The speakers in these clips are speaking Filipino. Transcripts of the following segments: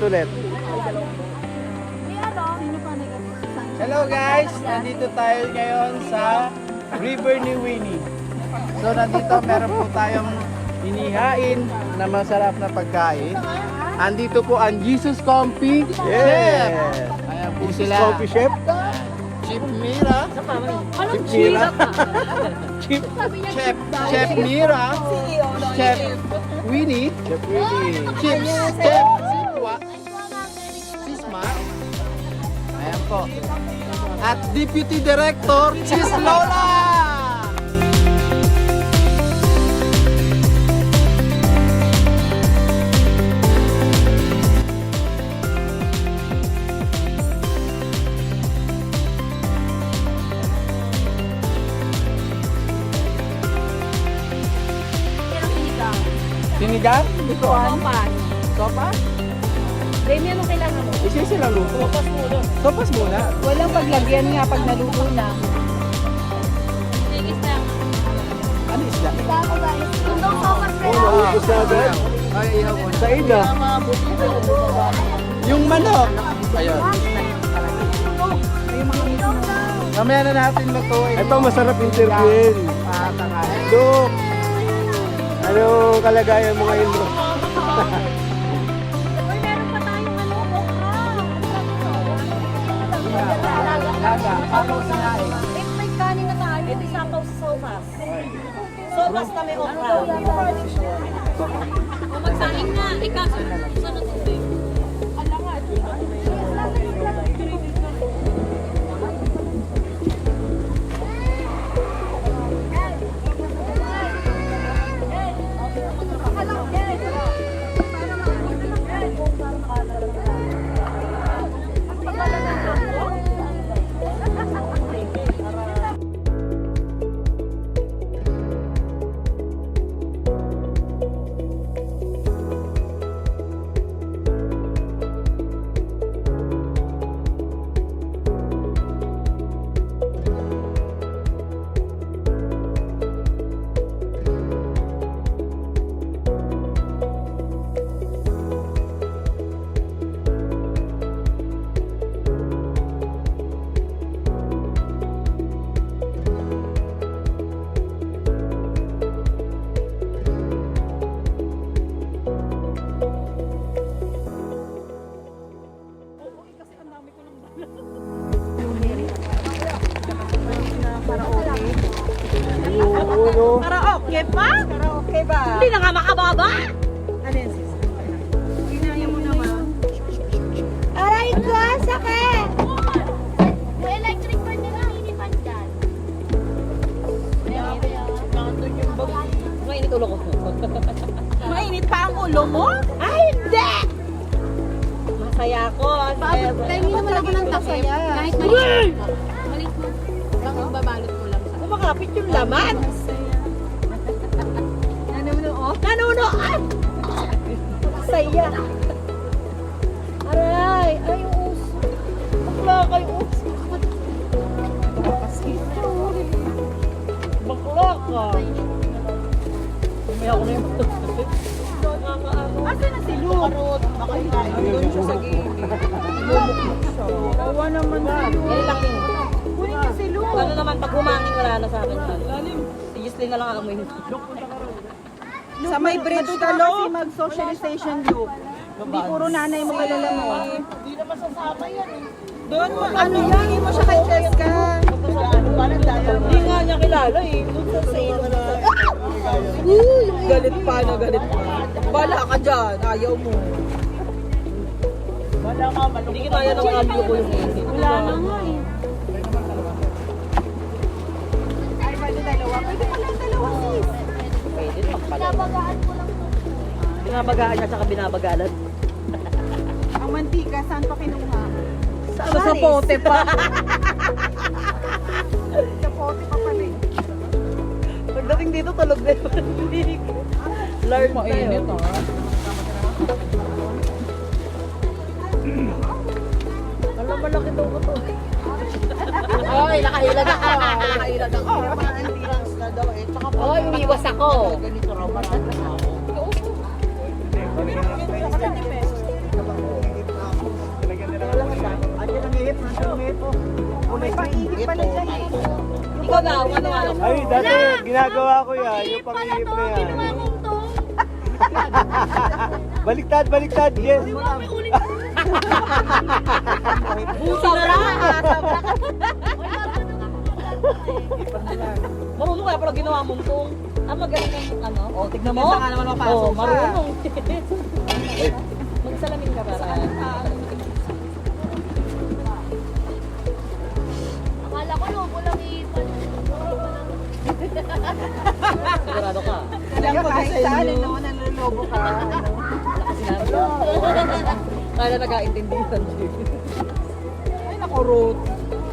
ulit. Hello guys! Nandito tayo ngayon sa River ni Winnie. So nandito meron po tayong inihain na masarap na pagkain. Andito po ang Jesus Comfy Chef. Ayan po Jesus sila. Coffee Chef. Chef Mira. Chef Mira. Chef Chef Chef Mira. Chef Winnie. Chef Winnie. Chef Chef Sipwa. Sisma. Ayan po. At Deputy Director Chis Lola. Sinigang? Sopas. Sopa? Remy, anong kailangan mo? Isisilang luto. Sopas muna. Sopas muna. Walang paglagyan nga pag naluto na. Ano isla? Yung daw sopas Oh, naubos na agad. Ay, ihaw mo. Said ah. Yung manok. Ayun. Mamaya na natin lutuin. Ito masarap interviewin. Look. Ano kalagayan mo ngayon, bro? Uy, meron pa tayong ano, Laga. Papaw sinain. may kanin na tayo. Ito sapaw sa sopas. Sopas na may okra. Magsaing na. Ikaw, sunod tubig. Alangat. Karaoke pa? Karaoke ba? Hindi na nga makababa. Ano yan, sis? Ginaya mo naman. Aray ko, sakit! Yung electric fan nila, inipan dyan. Mainit ulo ko. Mainit pa ang ulo mo? Ay, hindi! Masaya ako. Tingin naman ako ng takaya. Kahit maliit. Maliit mo. Baka babalot mo lang sa... Kumakapit yung laman. Nanuno! Ay! Saya! Aray! Ay, yung uso. Bakla ka yung uso. Bakla ka. May ako na yung Asa na si Lu? Doon siya sa gilid. Kawa naman si Lu. Yan laki. Kunin niya si Lu. Ano naman, pag humangin wala na sa akin. Si Gislin na lang ang amoy. Sa may bridge ka, Lu. Kasi mag-socialization, Lu. Hindi puro nanay mo kalala mo. Hindi na masasama yan eh. Doon mo, ano yan? Hindi mo siya kay Cheska. Hindi nga niya kilala eh. Doon sa sale. Galit pa na, galit pa. Bala ka dyan, ayaw mo. Hindi kinaya ng ambyo ko yung AC. Wala na nga eh. Ay, bali dalawa. Pwede pala yung dalawa, sis. Pwede naman pala. Binabagaan niya tsaka binabagalan. Ang mantika, saan pa kinuha? Sa pote pa. Sa pote pa pala eh. Pagdating dito, tulog na yun. Lord na yun. Alam, malaki daw ko to. Oy, nakahilag ako. Nakahilag ako. Mga antirans na daw eh. Tsaka pa. Oy, umiwas ako. Ganito raw, marami na ako. May pang-ihip pala dyan. Ikaw na, ano. Ay, dati ginagawa ko yan. Yung pang-ihip na yan. Baliktad, yes. Sobra. Marunong kaya pala ginawa mong tong. Magaling ng ano? O, tignan mo. Saka naman mapasok Oo, ka. marunong. Magsalamin ka para. Akala ko lobo lang ipan. Sigurado ka. Kaya kahit saan, naman nanlolobo ka. Kaya nag-aintindihan. Ay, naku, Ruth.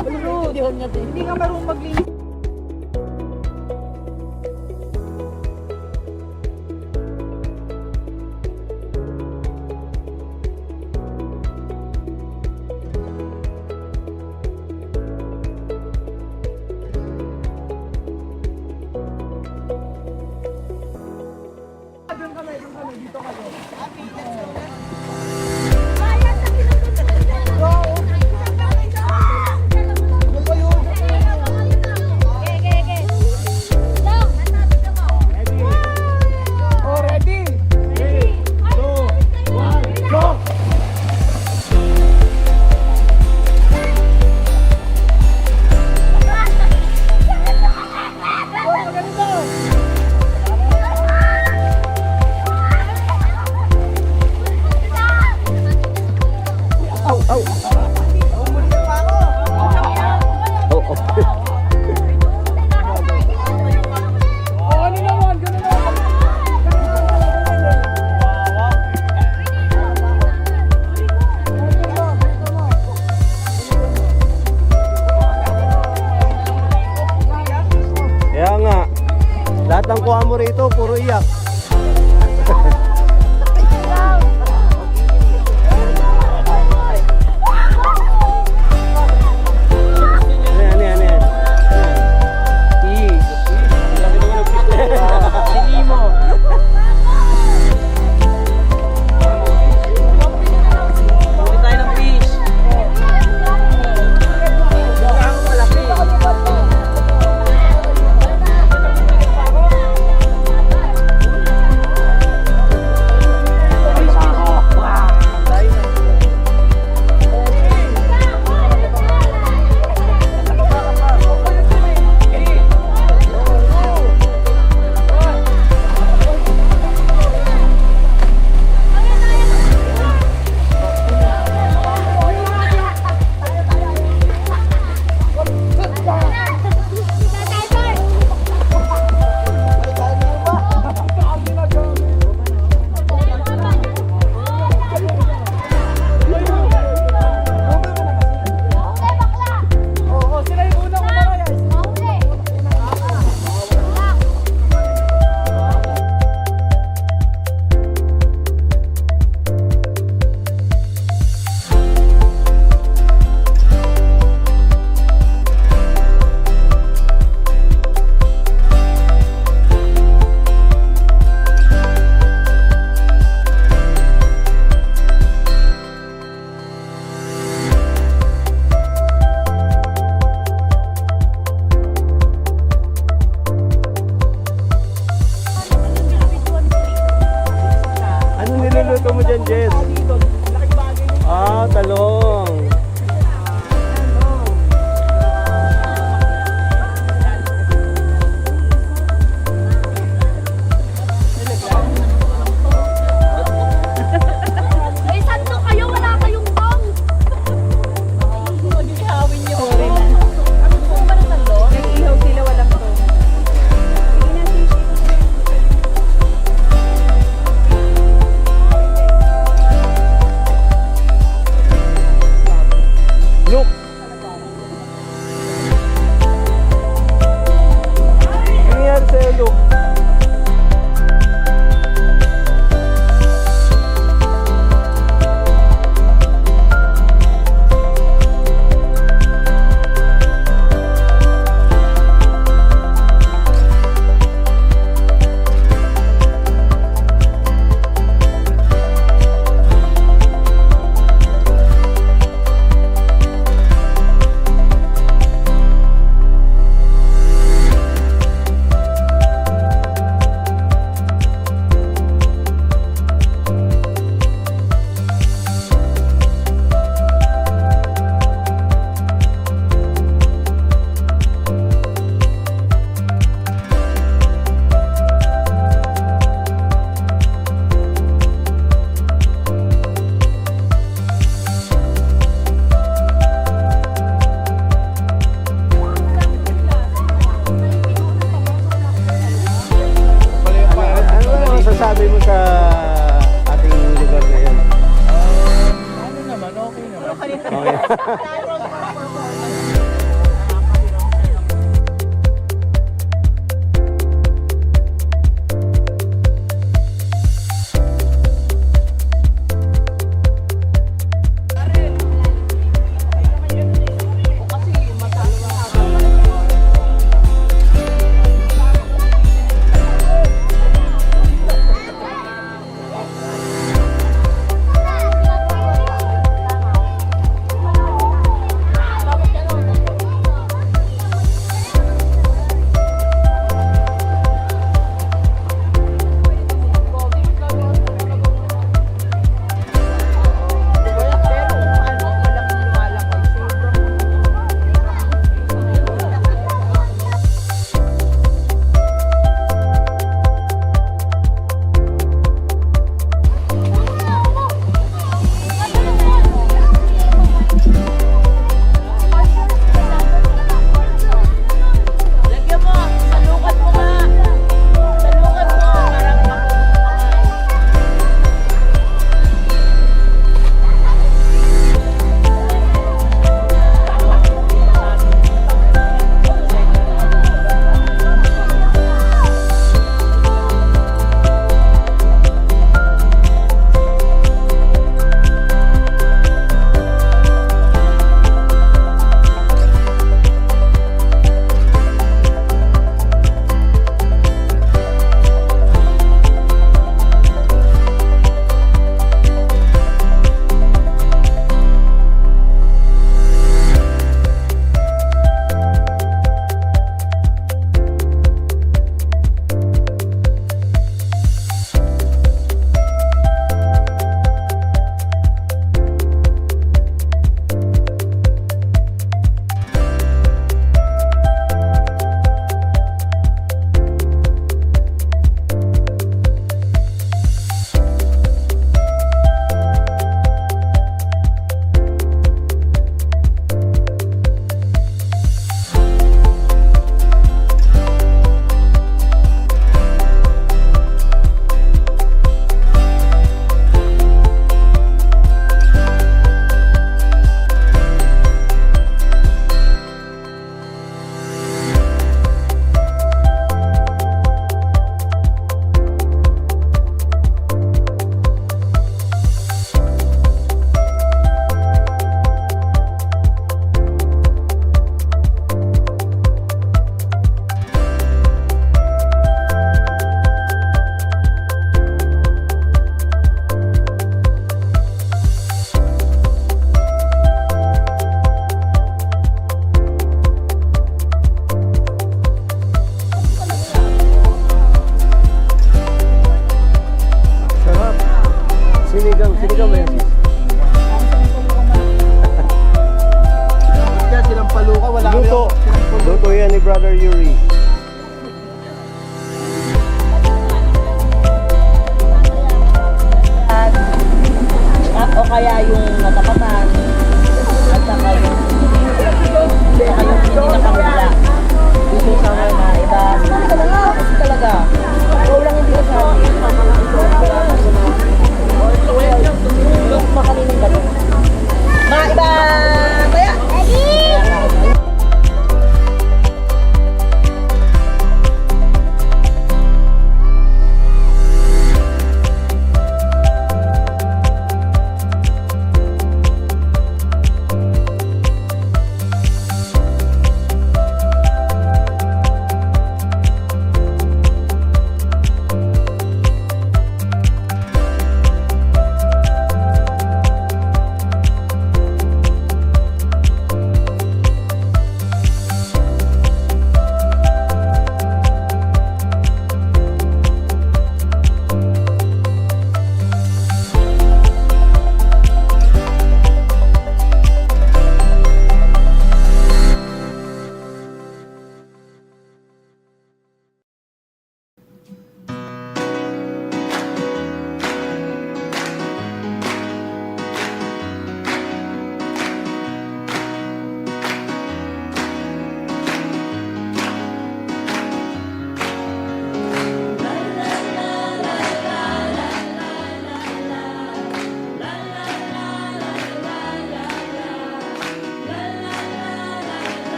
Nag-aintindihan niya din. Hindi ka marunong maglinis. Kaya nga, lahat ng kuha mo rito, puro iyak. Ano yan? Hindi mo. Huwag tayo ng fish. masasabi mo sa ating lugar ngayon? Ano naman, okay naman. Okay.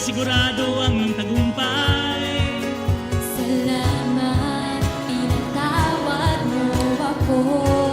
sigurado ang tagumpay. Salamat, pinatawad mo ako.